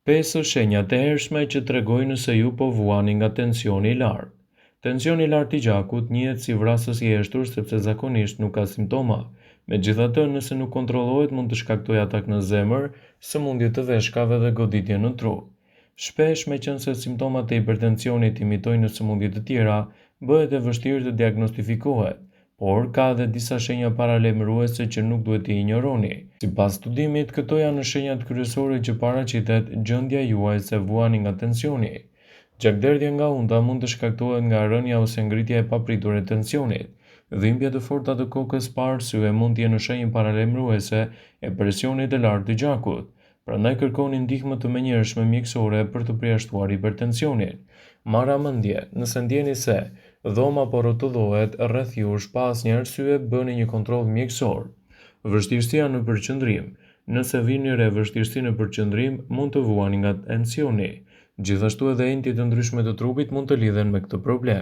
Pesë shenjat e hershme që tregojnë se ju po vuani nga tensioni i lartë. Tensioni i lartë i gjakut njihet si vrasës i heshtur sepse zakonisht nuk ka simptoma. Megjithatë, nëse nuk kontrollohet, mund të shkaktojë atak në zemër, sëmundje të veshkave dhe goditje në tru. Shpesh, meqense simptomat e hipertensionit imitojnë sëmundje të tjera, bëhet e vështirë të diagnostifikohet, por ka edhe disa shenja paralajmëruese që nuk duhet t'i injoroni. Sipas studimit, këto janë shenjat kryesore që paraqitet gjendja juaj se vuani nga tensioni. Gjakderdhja nga unda mund të shkaktohet nga rënja ose ngritja e papritur e tensionit. Dhimbje të forta të kokës pa arsye mund të jenë shenjë paralajmëruese e presionit të lartë të gjakut. Prandaj kërkoni ndihmë të menjëhershme mjekësore për të përjashtuar hipertensionin. Marramendje, nëse ndjeni se dhoma po rrotullohet rreth jush pa asnjë arsye, bëni një kontroll mjekësor. Vështirësia në përqendrim. Nëse vini re vështirësi në përqendrim, mund të vuani nga tensioni. Gjithashtu edhe enjtë të ndryshme të trupit mund të lidhen me këtë problem.